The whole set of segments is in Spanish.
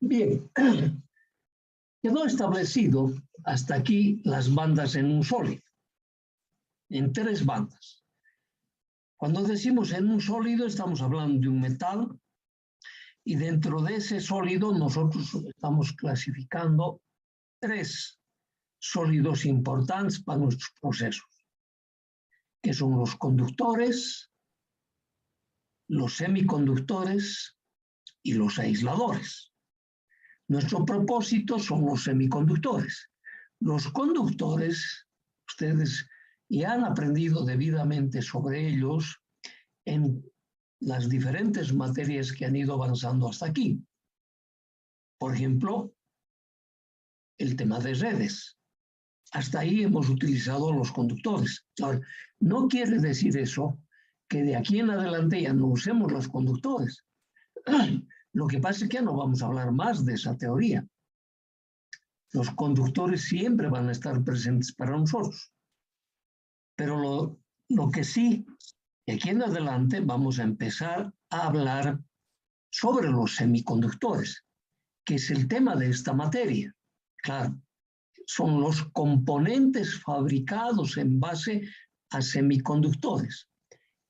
Bien, quedó establecido hasta aquí las bandas en un sólido, en 3 bandas. Cuando decimos en un sólido estamos hablando de un metal y dentro de ese sólido nosotros estamos clasificando 3 sólidos importantes para nuestros procesos, que son los conductores, los semiconductores y los aisladores. Nuestro propósito son los semiconductores. Los conductores, ustedes ya han aprendido debidamente sobre ellos en las diferentes materias que han ido avanzando hasta aquí. Por ejemplo, el tema de redes. Hasta ahí hemos utilizado los conductores. Ahora, no quiere decir eso que de aquí en adelante ya no usemos los conductores. Lo que pasa es que ya no vamos a hablar más de esa teoría. Los conductores siempre van a estar presentes para nosotros. Pero lo que sí, de aquí en adelante vamos a empezar a hablar sobre los semiconductores, que es el tema de esta materia. Claro, son los componentes fabricados en base a semiconductores.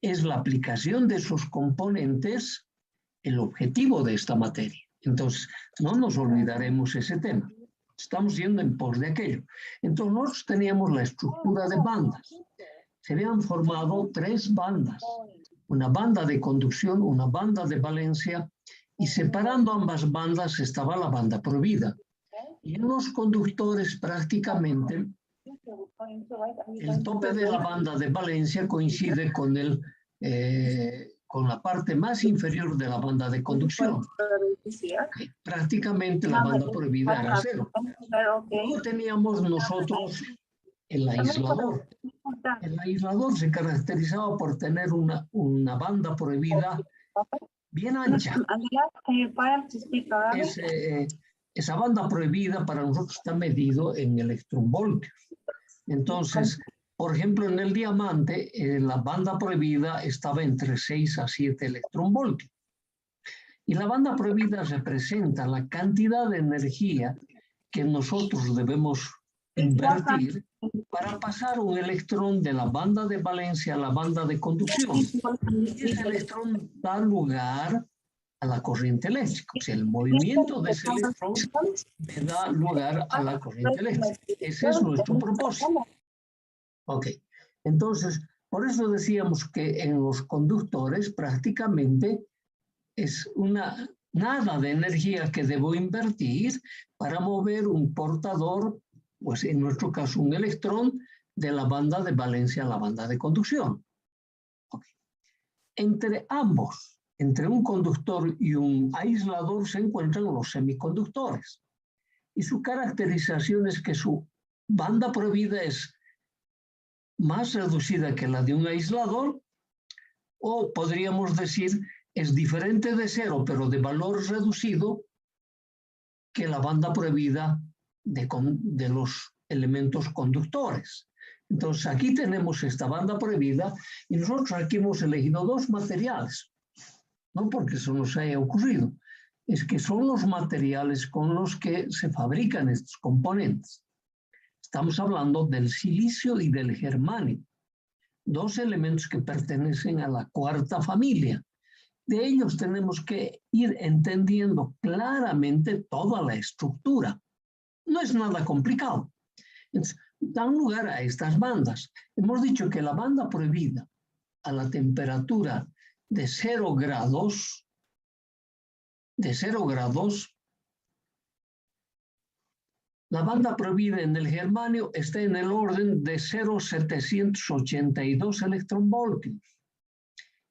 Es la aplicación de esos componentes el objetivo de esta materia. Entonces, no nos olvidaremos ese tema. Estamos yendo en pos de aquello. Entonces, nosotros teníamos la estructura de bandas. Se habían formado 3 bandas. Una banda de conducción, una banda de valencia, y separando ambas bandas estaba la banda prohibida. Y en los conductores prácticamente el tope de la banda de valencia coincide con con la parte más inferior de la banda de conducción. Prácticamente la banda prohibida era 0. Luego teníamos nosotros el aislador. El aislador se caracterizaba por tener una banda prohibida bien ancha. Esa banda prohibida para nosotros está medido en electronvoltios. Entonces, por ejemplo, en el diamante, la banda prohibida estaba entre 6 a 7 electronvoltios. Y la banda prohibida representa la cantidad de energía que nosotros debemos invertir para pasar un electrón de la banda de valencia a la banda de conducción. Y ese electrón da lugar a la corriente eléctrica. O sea, el movimiento de ese electrón da lugar a la corriente eléctrica. Ese es nuestro propósito. Ok, entonces, por eso decíamos que en los conductores prácticamente es nada de energía que debo invertir para mover un portador, pues en nuestro caso un electrón, de la banda de valencia a la banda de conducción. Okay. Entre ambos, entre un conductor y un aislador, se encuentran los semiconductores. Y su caracterización es que su banda prohibida es más reducida que la de un aislador, o podríamos decir es diferente de 0, pero de valor reducido que la banda prohibida de los elementos conductores. Entonces aquí tenemos esta banda prohibida y nosotros aquí hemos elegido 2 materiales, no porque eso nos haya ocurrido, es que son los materiales con los que se fabrican estos componentes. Estamos hablando del silicio y del germanio, 2 elementos que pertenecen a la 4ª familia. De ellos tenemos que ir entendiendo claramente toda la estructura. No es nada complicado. Entonces, dan lugar a estas bandas. Hemos dicho que la banda prohibida a la temperatura de 0 grados, la banda prohibida en el germanio está en el orden de 0,782 electronvoltios.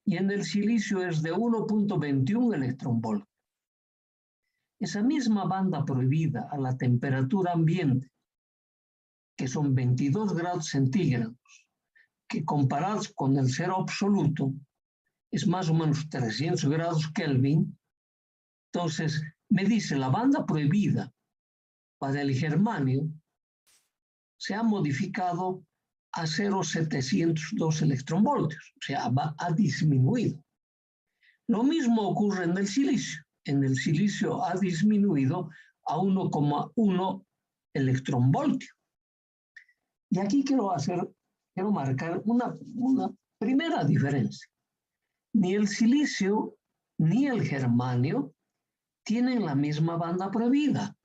Y en el silicio es de 1,21 electronvoltios. Esa misma banda prohibida a la temperatura ambiente, que son 22 grados centígrados, que comparados con el 0 absoluto, es más o menos 300 grados Kelvin. Entonces, me dice la banda prohibida para el germanio se ha modificado a 0,702 electronvoltios, o sea, ha disminuido. Lo mismo ocurre en el silicio. en el silicio ha disminuido a 1,1 electronvoltio. Y aquí quiero marcar una primera diferencia. Ni el silicio ni el germanio tienen la misma banda prohibida.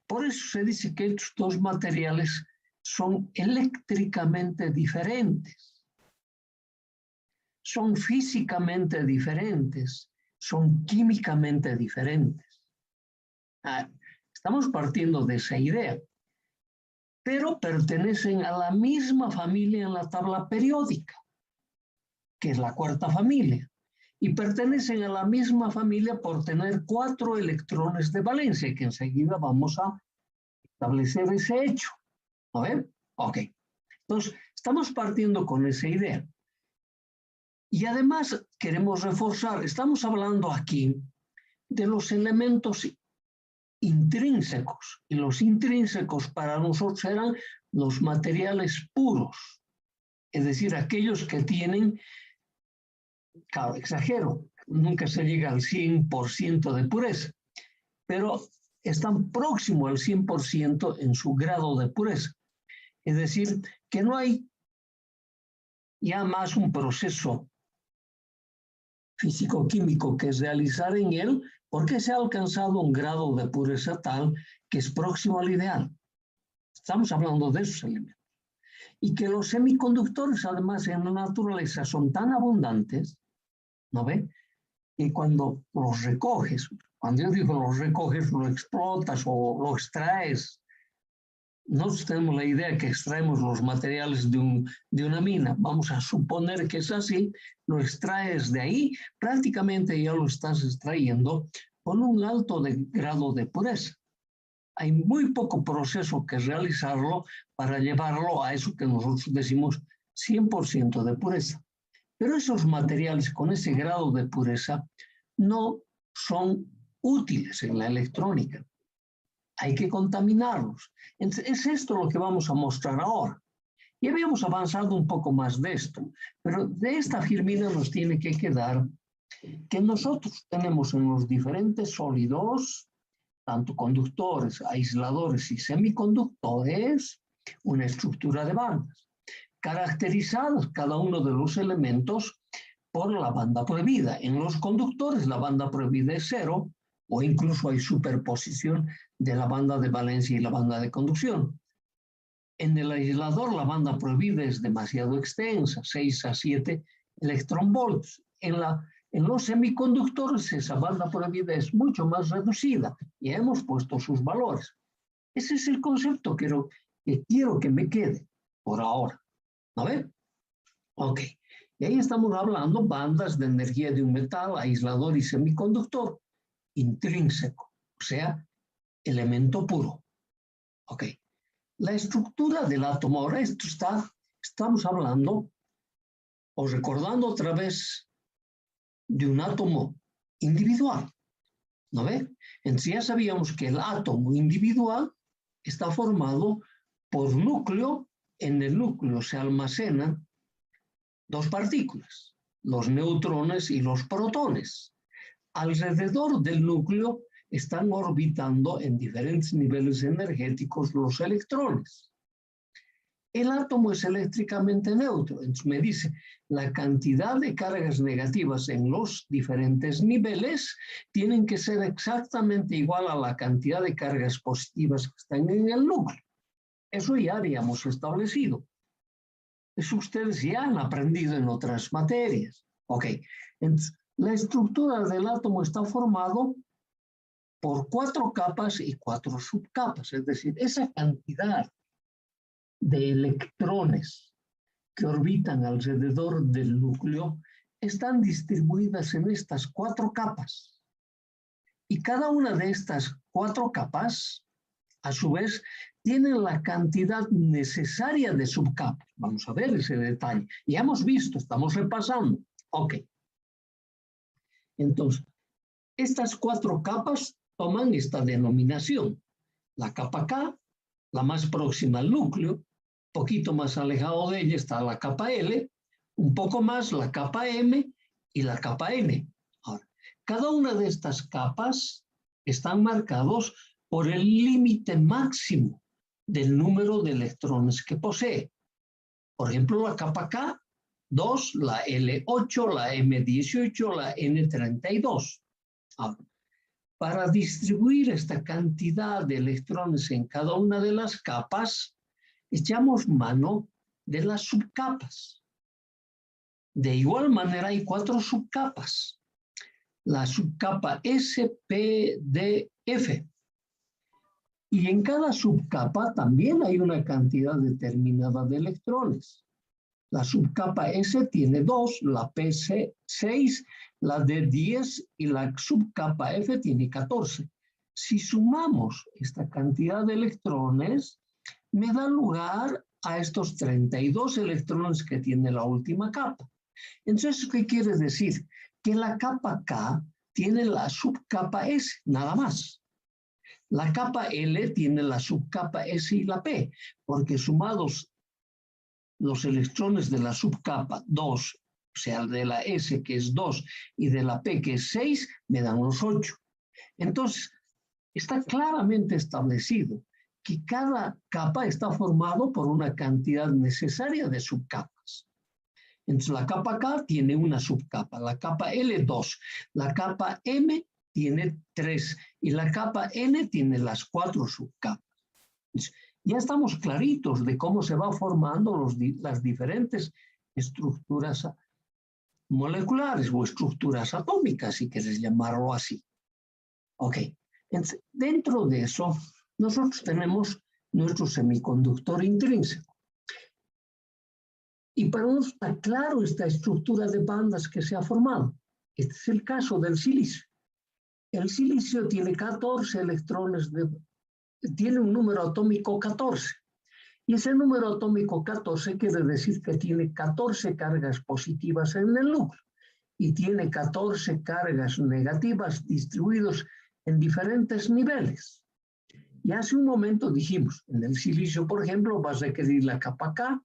Por eso se dice que estos dos materiales son eléctricamente diferentes, son físicamente diferentes, son químicamente diferentes. Estamos partiendo de esa idea, pero pertenecen a la misma familia en la tabla periódica, que es la cuarta familia, y pertenecen a la misma familia por tener 4 electrones de valencia, que enseguida vamos a establecer ese hecho. ¿No ven? Ok. Entonces, estamos partiendo con esa idea. Y además queremos reforzar, estamos hablando aquí de los elementos intrínsecos, y los intrínsecos para nosotros eran los materiales puros, es decir, aquellos que tienen, claro, exagero, nunca se llega al 100% de pureza, pero están próximos al 100% en su grado de pureza. Es decir, que no hay ya más un proceso físico-químico que realizar en él, porque se ha alcanzado un grado de pureza tal que es próximo al ideal. Estamos hablando de esos elementos. Y que los semiconductores, además, en la naturaleza son tan abundantes, ¿no ve? Que cuando los recoges, cuando yo digo los recoges, lo explotas o lo extraes. Nosotros tenemos la idea que extraemos los materiales de una mina. Vamos a suponer que es así, lo extraes de ahí, prácticamente ya lo estás extrayendo con un alto grado de pureza. Hay muy poco proceso que realizarlo para llevarlo a eso que nosotros decimos 100% de pureza. Pero esos materiales con ese grado de pureza no son útiles en la electrónica. Hay que contaminarlos. Es esto lo que vamos a mostrar ahora. Y habíamos avanzado un poco más de esto, pero de esta firmina nos tiene que quedar que nosotros tenemos en los diferentes sólidos, tanto conductores, aisladores y semiconductores, una estructura de bandas, caracterizadas cada uno de los elementos por la banda prohibida. En los conductores la banda prohibida es 0, o incluso hay superposición de la banda de valencia y la banda de conducción. En el aislador la banda prohibida es demasiado extensa, 6 a 7 electronvolts. En los semiconductores esa banda prohibida es mucho más reducida y hemos puesto sus valores. Ese es el concepto que quiero que me quede por ahora. ¿No ven? Ok. Y ahí estamos hablando bandas de energía de un metal, aislador y semiconductor, intrínseco, o sea, elemento puro. Ok. La estructura del átomo, ahora estamos hablando o recordando otra vez de un átomo individual, ¿no ve? Entonces ya sabíamos que el átomo individual está formado por núcleo. En el núcleo se almacenan 2 partículas, los neutrones y los protones. Alrededor del núcleo están orbitando en diferentes niveles energéticos los electrones. El átomo es eléctricamente neutro, entonces me dice la cantidad de cargas negativas en los diferentes niveles tienen que ser exactamente igual a la cantidad de cargas positivas que están en el núcleo. Eso ya habíamos establecido. Eso ustedes ya han aprendido en otras materias. Ok, entonces la estructura del átomo está formado por 4 capas y 4 subcapas, es decir, esa cantidad de electrones que orbitan alrededor del núcleo están distribuidas en estas 4 capas. Y cada una de estas 4 capas, a su vez, tienen la cantidad necesaria de subcapas. Vamos a ver ese detalle. Ya hemos visto, estamos repasando. Ok. Entonces, estas 4 capas toman esta denominación. La capa K, la más próxima al núcleo, poquito más alejado de ella está la capa L, un poco más la capa M y la capa N. Ahora, Cada una de estas capas están marcados por el límite máximo del número de electrones que posee. Por ejemplo, la capa K2, la L8, la M18, la N32. Ahora, para distribuir esta cantidad de electrones en cada una de las capas, echamos mano de las subcapas. De igual manera, hay 4 subcapas. La subcapa S, P, D, F. Y en cada subcapa también hay una cantidad determinada de electrones. La subcapa S tiene 2, la P 6, la D 10 y la subcapa F tiene 14. Si sumamos esta cantidad de electrones, me da lugar a estos 32 electrones que tiene la última capa. Entonces, ¿qué quiere decir? Que la capa K tiene la subcapa S, nada más. La capa L tiene la subcapa S y la P, porque sumados los electrones de la subcapa 2, o sea, de la S que es 2 y de la P que es 6, me dan los 8. Entonces, está claramente establecido que cada capa está formado por una cantidad necesaria de subcapas. Entonces, la capa K tiene una subcapa, la capa L 2, la capa M tiene 3 y la capa N tiene las 4 subcapas. Entonces, ya estamos claritos de cómo se van formando las diferentes estructuras moleculares o estructuras atómicas, si quieres llamarlo así. Ok, entonces, dentro de eso, nosotros tenemos nuestro semiconductor intrínseco. Y para nosotros está claro esta estructura de bandas que se ha formado. Este es el caso del silicio. El silicio tiene 14 electrones, tiene un número atómico 14. Y ese número atómico 14 quiere decir que tiene 14 cargas positivas en el núcleo y tiene 14 cargas negativas distribuidas en diferentes niveles. Y hace un momento dijimos, en el silicio, por ejemplo, vas a requerir la capa K,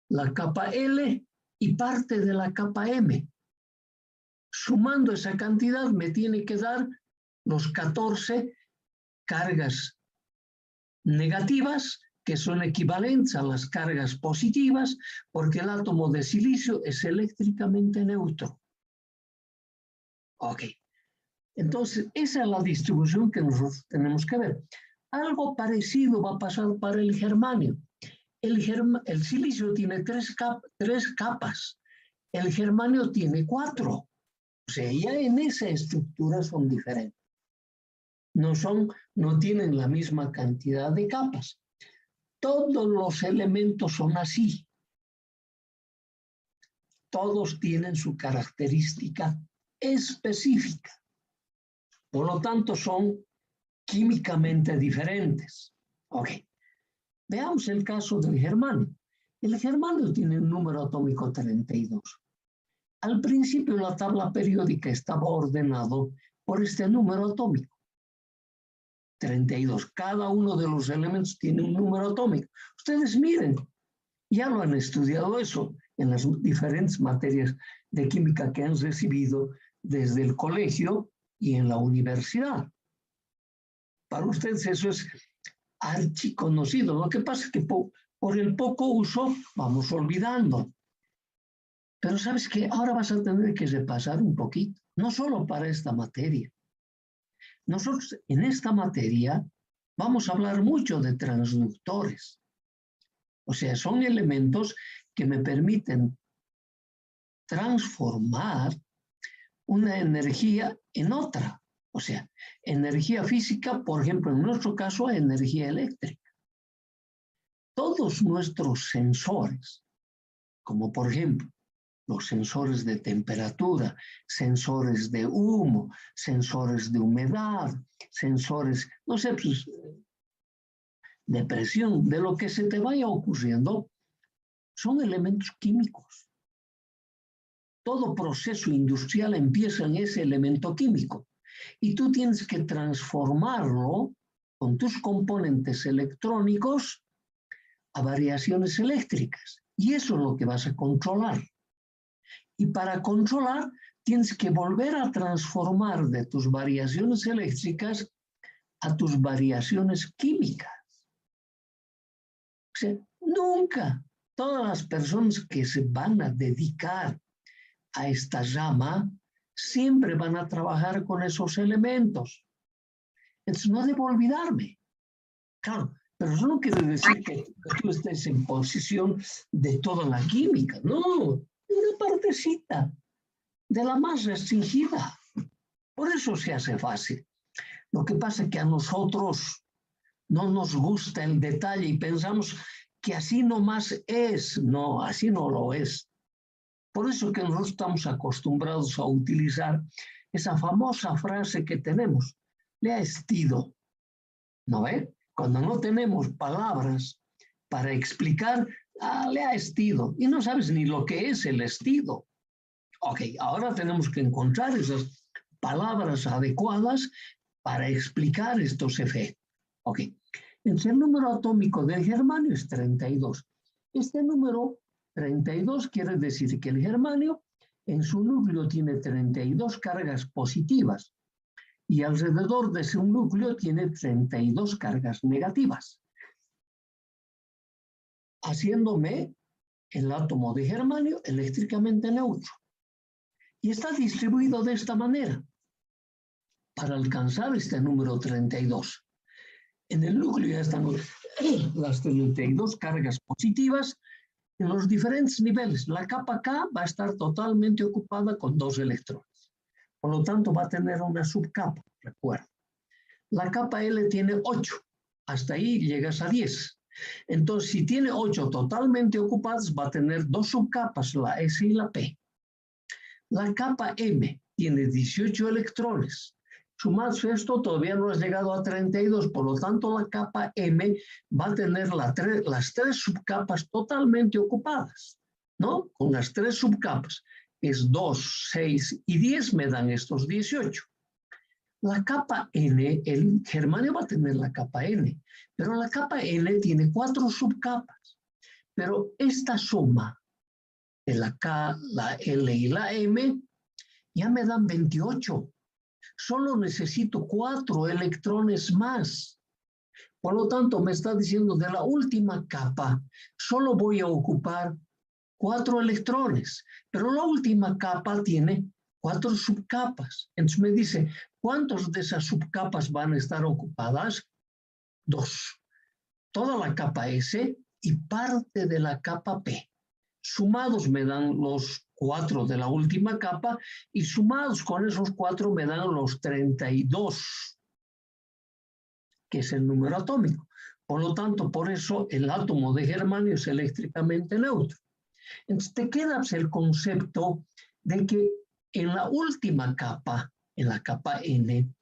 la capa L y parte de la capa M. Sumando esa cantidad me tiene que dar los 14 cargas negativas que son equivalentes a las cargas positivas porque el átomo de silicio es eléctricamente neutro. Ok. Entonces, esa es la distribución que nosotros tenemos que ver. Algo parecido va a pasar para el germanio. El silicio tiene tres capas. El germanio tiene 4. O sea, ya en esa estructura son diferentes. No tienen la misma cantidad de capas. Todos los elementos son así. Todos tienen su característica específica. Por lo tanto, son químicamente diferentes. Ok. Veamos el caso del germanio. El germanio tiene un número atómico 32. Al principio la tabla periódica estaba ordenado por este número atómico. 32. Cada uno de los elementos tiene un número atómico. Ustedes miren, ya lo han estudiado eso en las diferentes materias de química que han recibido desde el colegio y en la universidad. Para ustedes eso es archiconocido. Lo que pasa es que por el poco uso vamos olvidando. Pero sabes que ahora vas a tener que repasar un poquito, no solo para esta materia. Nosotros en esta materia vamos a hablar mucho de transductores. O sea, son elementos que me permiten transformar una energía en otra. O sea, energía física, por ejemplo, en nuestro caso, a energía eléctrica. Todos nuestros sensores, como por ejemplo, los sensores de temperatura, sensores de humo, sensores de humedad, sensores, no sé, pues, de presión, de lo que se te vaya ocurriendo, son elementos químicos. Todo proceso industrial empieza en ese elemento químico y tú tienes que transformarlo con tus componentes electrónicos a variaciones eléctricas y eso es lo que vas a controlar. Y para controlar tienes que volver a transformar de tus variaciones eléctricas a tus variaciones químicas. O sea, nunca todas las personas que se van a dedicar a esta rama siempre van a trabajar con esos elementos. Entonces, no debo olvidarme. Claro, pero eso no quiere decir que tú estés en posición de toda la química. No, una partecita de la más restringida. Por eso se hace fácil. Lo que pasa es que a nosotros no nos gusta el detalle y pensamos que así nomás es. No, así no lo es. Por eso que nosotros estamos acostumbrados a utilizar esa famosa frase que tenemos, le ha estido. ¿No ve? Cuando no tenemos palabras para explicar, le ha estido. Y no sabes ni lo que es el estido. Ok, ahora tenemos que encontrar esas palabras adecuadas para explicar estos efectos. Ok, entonces el número atómico del germanio es 32. Este número 32 quiere decir que el germanio en su núcleo tiene 32 cargas positivas y alrededor de ese núcleo tiene 32 cargas negativas, haciéndome el átomo de germanio eléctricamente neutro. Y está distribuido de esta manera para alcanzar este número 32. En el núcleo ya están las 32 cargas positivas en los diferentes niveles. La capa K va a estar totalmente ocupada con 2 electrones. Por lo tanto, va a tener una subcapa, recuerda. La capa L tiene 8. Hasta ahí llegas a 10. Entonces, si tiene 8 totalmente ocupadas, va a tener 2 subcapas, la S y la P. La capa M tiene 18 electrones. Sumados esto, todavía no has llegado a 32, por lo tanto la capa M va a tener las 3 subcapas totalmente ocupadas, ¿no? Con las 3 subcapas, es 2, 6 y 10 me dan estos 18. La capa N, el germanio va a tener la capa N, pero la capa N tiene 4 subcapas. Pero esta suma de la K, la L y la M ya me dan 28. Solo necesito 4 electrones más. Por lo tanto, me está diciendo de la última capa, solo voy a ocupar 4 electrones, pero la última capa tiene 4 subcapas. Entonces me dice, ¿cuántas de esas subcapas van a estar ocupadas? 2. Toda la capa S y parte de la capa P. Sumados me dan los 4 de la última capa y sumados con esos 4 me dan los 32, que es el número atómico. Por lo tanto, por eso el átomo de germanio es eléctricamente neutro. Entonces te queda el concepto de que en la última capa, en la capa N,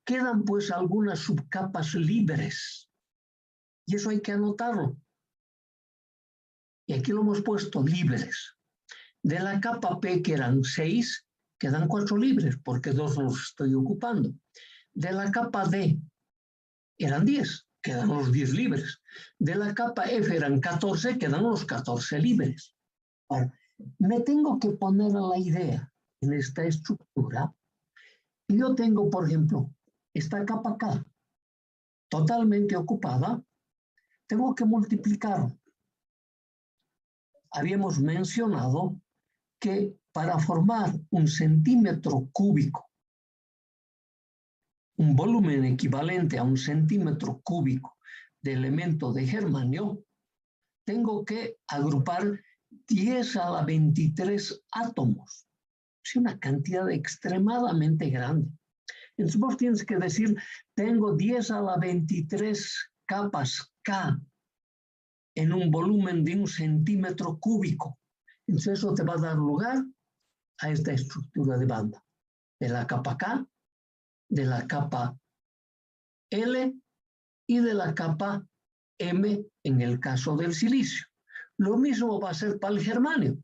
quedan pues algunas subcapas libres. Y eso hay que anotarlo. Y aquí lo hemos puesto libres. De la capa P, que eran 6, quedan 4 libres, porque 2 los estoy ocupando. De la capa D, eran 10, quedan los 10 libres. De la capa F eran 14, quedan los 14 libres. Ahora, me tengo que poner a la idea en esta estructura. Y yo tengo, por ejemplo, esta capa K, totalmente ocupada, tengo que multiplicar. Habíamos mencionado que para formar un centímetro cúbico, un volumen equivalente a un centímetro cúbico de elemento de germanio, tengo que agrupar 10 a la 23 átomos. Es una cantidad extremadamente grande. Entonces vos tienes que decir, tengo 10 a la 23 capas K en un volumen de un centímetro cúbico. Entonces eso te va a dar lugar a esta estructura de banda, de la capa K, de la capa L y de la capa M en el caso del silicio. Lo mismo va a ser para el germanio.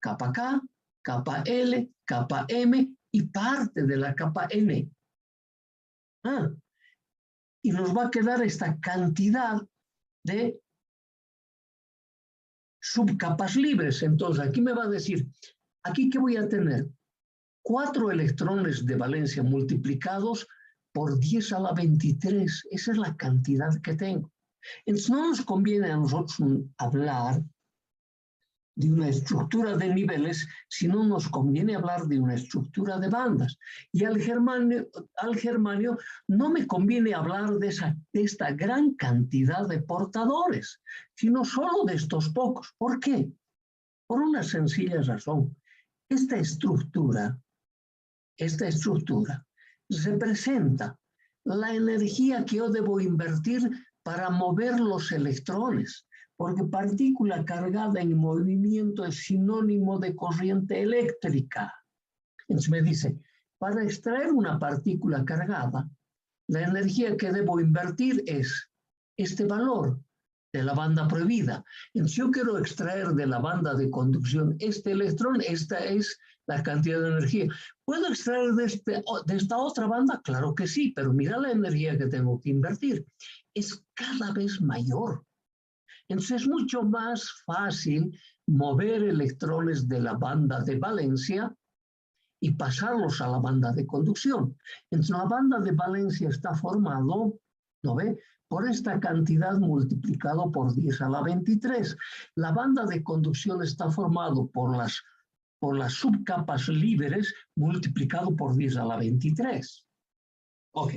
Capa K, capa L, capa M y parte de la capa N. Y nos va a quedar esta cantidad de subcapas libres. Entonces aquí me va a decir, ¿aquí qué voy a tener? 4 electrones de valencia multiplicados por 10 a la 23. Esa es la cantidad que tengo. Entonces no nos conviene a nosotros hablar de una estructura de niveles, sino nos conviene hablar de una estructura de bandas. Y al germanio no me conviene hablar de esta gran cantidad de portadores, sino solo de estos pocos. ¿Por qué? Por una sencilla razón. Esta estructura representa la energía que yo debo invertir para mover los electrones, porque partícula cargada en movimiento es sinónimo de corriente eléctrica. Entonces me dice, para extraer una partícula cargada, la energía que debo invertir es este valor de la banda prohibida. Entonces yo quiero extraer de la banda de conducción este electrón, esta es la cantidad de energía. ¿Puedo extraer de esta otra banda? Claro que sí, pero mira la energía que tengo que invertir. Es cada vez mayor. Entonces es mucho más fácil mover electrones de la banda de valencia y pasarlos a la banda de conducción. Entonces la banda de valencia está formado, ¿no ve?, por esta cantidad multiplicado por 10 a la 23. La banda de conducción está formado por las subcapas libres multiplicado por 10 a la 23. Ok.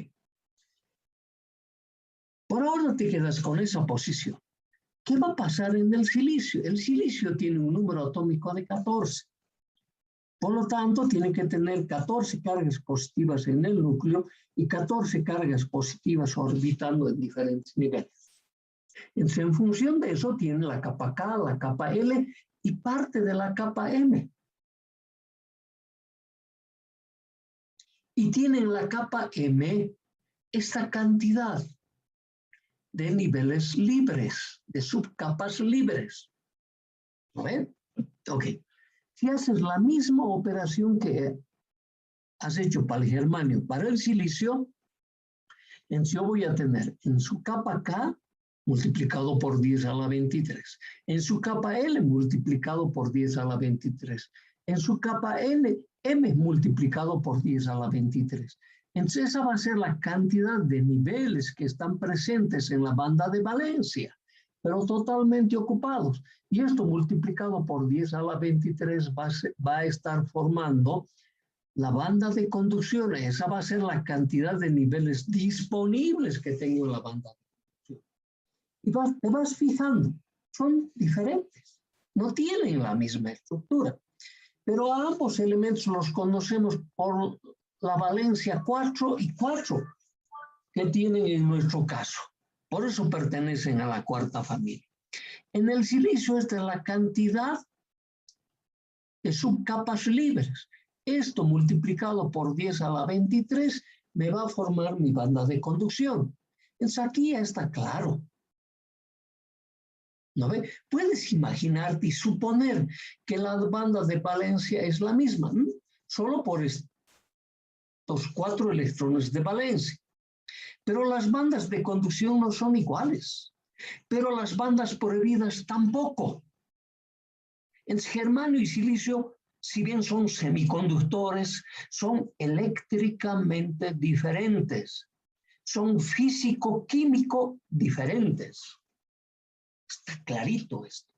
Por ahora te quedas con esa posición. ¿Qué va a pasar en el silicio? El silicio tiene un número atómico de 14. Por lo tanto, tiene que tener 14 cargas positivas en el núcleo y 14 cargas positivas orbitando en diferentes niveles. Entonces, en función de eso, tiene la capa K, la capa L y parte de la capa M. Y tiene en la capa M esta cantidad de niveles libres, de subcapas libres. ¿Lo ven? Ok. Si haces la misma operación que has hecho para el germanio, para el silicio, entonces yo voy a tener en su capa K multiplicado por 10 a la 23, en su capa L multiplicado por 10 a la 23, en su capa M multiplicado por 10 a la 23. Entonces esa va a ser la cantidad de niveles que están presentes en la banda de valencia, pero totalmente ocupados. Y esto multiplicado por 10 a la 23 va a estar formando la banda de conducción. Esa va a ser la cantidad de niveles disponibles que tengo en la banda de conducción. Y te vas fijando, son diferentes, no tienen la misma estructura. Pero a ambos elementos los conocemos por la valencia 4 y 4 que tienen en nuestro caso. Por eso pertenecen a la cuarta familia. En el silicio esta es la cantidad de subcapas libres. Esto multiplicado por 10 a la 23 me va a formar mi banda de conducción. Entonces aquí ya está claro. ¿No ve? Puedes imaginarte y suponer que la banda de valencia es la misma, ¿no? Solo por estos 4 electrones de valencia. Pero las bandas de conducción no son iguales. Pero las bandas prohibidas tampoco. En germanio y silicio, si bien son semiconductores, son eléctricamente diferentes. Son físico-químico diferentes. Está clarito esto.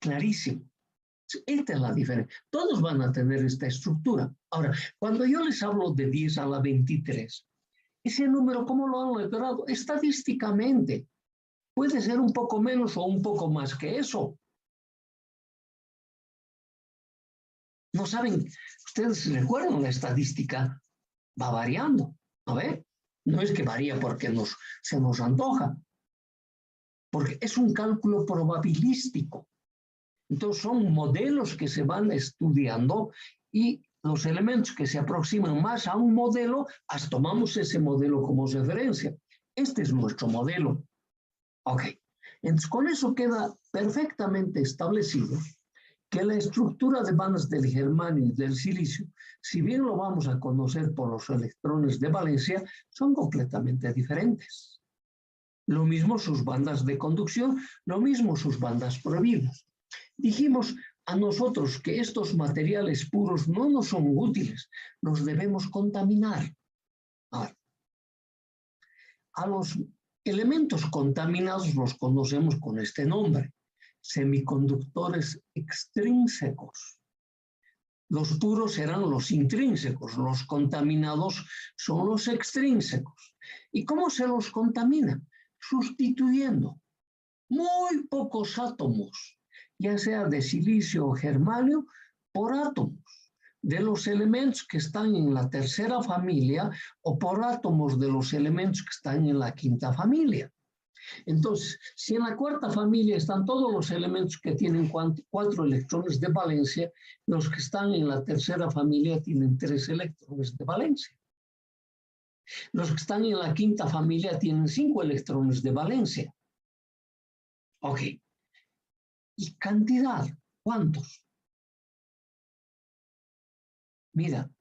Clarísimo. Esta es la diferencia. Todos van a tener esta estructura. Ahora, cuando yo les hablo de 10 a la 23, ese número, ¿cómo lo han logrado? Estadísticamente. Puede ser un poco menos o un poco más que eso. No saben, ustedes recuerdan la estadística, va variando, ¿no ve? No es que varía porque se nos antoja, porque es un cálculo probabilístico. Entonces son modelos que se van estudiando y los elementos que se aproximan más a un modelo, tomamos ese modelo como referencia. Este es nuestro modelo. Ok. Entonces con eso queda perfectamente establecido que la estructura de bandas del germanio y del silicio, si bien lo vamos a conocer por los electrones de valencia, son completamente diferentes. Lo mismo sus bandas de conducción, lo mismo sus bandas prohibidas. Dijimos, a nosotros que estos materiales puros no nos son útiles, los debemos contaminar. A los elementos contaminados los conocemos con este nombre, semiconductores extrínsecos. Los puros serán los intrínsecos, los contaminados son los extrínsecos. ¿Y cómo se los contamina? Sustituyendo muy pocos átomos, ya sea de silicio o germanio, por átomos de los elementos que están en la tercera familia o por átomos de los elementos que están en la quinta familia. Entonces, si en la cuarta familia están todos los elementos que tienen 4 electrones de valencia, los que están en la tercera familia tienen 3 electrones de valencia. Los que están en la quinta familia tienen 5 electrones de valencia. Ok. ¿Y cantidad? ¿Cuántos? Mira,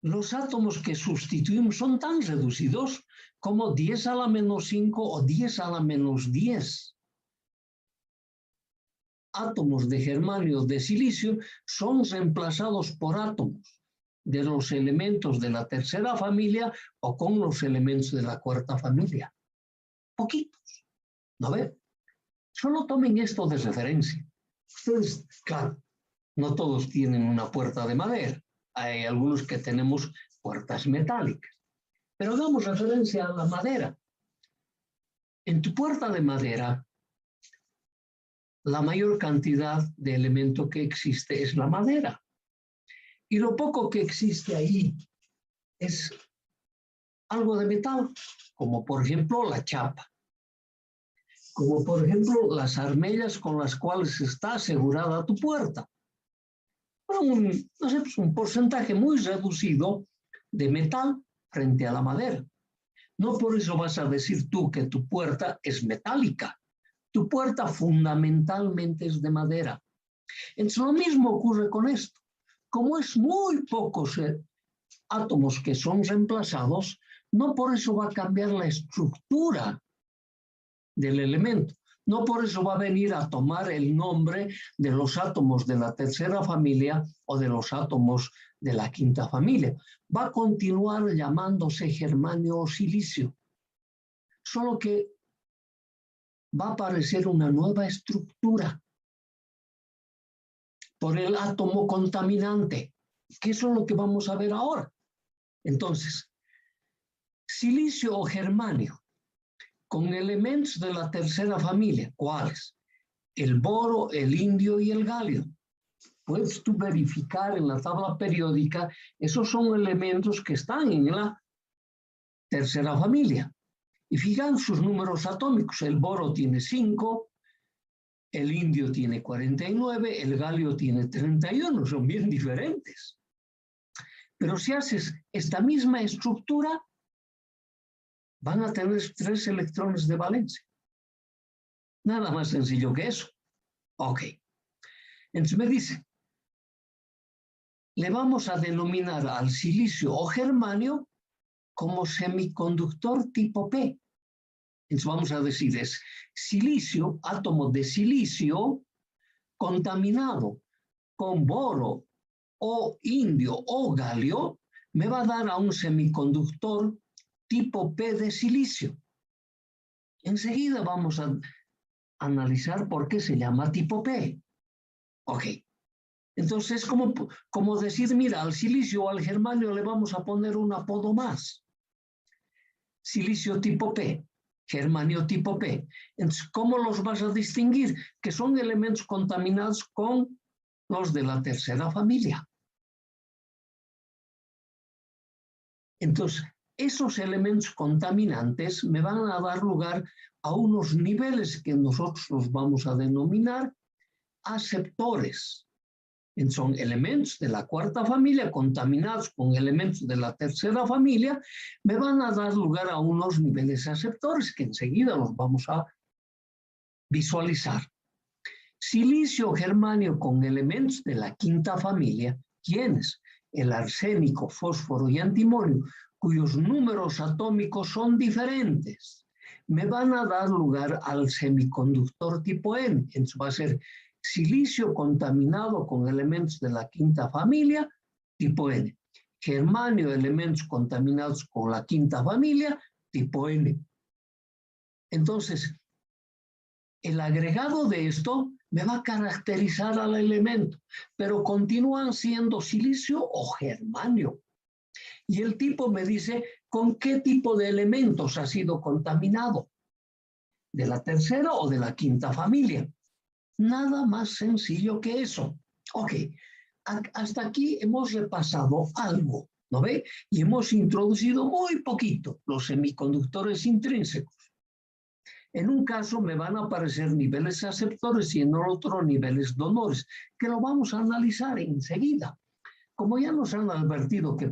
los átomos que sustituimos son tan reducidos como 10 a la menos 5 o 10 a la menos 10. Átomos de germanio o de silicio son reemplazados por átomos de los elementos de la tercera familia o con los elementos de la cuarta familia. Poquitos, ¿no ve? Solo tomen esto de referencia. Ustedes, claro, no todos tienen una puerta de madera. Hay algunos que tenemos puertas metálicas. Pero hagamos referencia a la madera. En tu puerta de madera, la mayor cantidad de elemento que existe es la madera. Y lo poco que existe ahí es algo de metal, como por ejemplo la chapa. Como por ejemplo las armellas con las cuales está asegurada tu puerta. Un porcentaje muy reducido de metal frente a la madera. No por eso vas a decir tú que tu puerta es metálica. Tu puerta fundamentalmente es de madera. Entonces lo mismo ocurre con esto. Como es muy pocos átomos que son reemplazados, no por eso va a cambiar la estructura del elemento. No por eso va a venir a tomar el nombre de los átomos de la tercera familia o de los átomos de la quinta familia. Va a continuar llamándose germanio o silicio. Solo que va a aparecer una nueva estructura por el átomo contaminante, que eso es lo que vamos a ver ahora. Entonces, silicio o germanio con elementos de la tercera familia. ¿Cuáles? El boro, el indio y el galio. Puedes tú verificar en la tabla periódica, esos son elementos que están en la tercera familia. Y fijan sus números atómicos. El boro tiene 5, el indio tiene 49, el galio tiene 31, son bien diferentes. Pero si haces esta misma estructura, van a tener 3 electrones de valencia. Nada más sencillo que eso. Ok. Entonces me dice, le vamos a denominar al silicio o germanio como semiconductor tipo P. Entonces vamos a decir, es silicio, átomo de silicio contaminado con boro o indio o galio, me va a dar a un semiconductor tipo P de silicio. Enseguida vamos a analizar por qué se llama tipo P. Ok. Entonces es como decir, mira, al silicio o al germanio le vamos a poner un apodo más. Silicio tipo P, germanio tipo P. Entonces, ¿cómo los vas a distinguir? Que son elementos contaminados con los de la tercera familia. Entonces, esos elementos contaminantes me van a dar lugar a unos niveles que nosotros los vamos a denominar aceptores. Son elementos de la cuarta familia contaminados con elementos de la tercera familia, me van a dar lugar a unos niveles aceptores que enseguida los vamos a visualizar. Silicio germanio con elementos de la quinta familia, ¿quiénes? El arsénico, fósforo y antimonio, cuyos números atómicos son diferentes, me van a dar lugar al semiconductor tipo N. Entonces va a ser silicio contaminado con elementos de la quinta familia, tipo N. Germanio, elementos contaminados con la quinta familia, tipo N. Entonces, el agregado de esto me va a caracterizar al elemento, pero continúan siendo silicio o germanio. Y el tipo me dice con qué tipo de elementos ha sido contaminado, de la tercera o de la quinta familia. Nada más sencillo que eso. Ok, hasta aquí hemos repasado algo, ¿no ve? Y hemos introducido muy poquito los semiconductores intrínsecos. En un caso me van a aparecer niveles aceptores y en el otro niveles donores, que lo vamos a analizar enseguida. Como ya nos han advertido que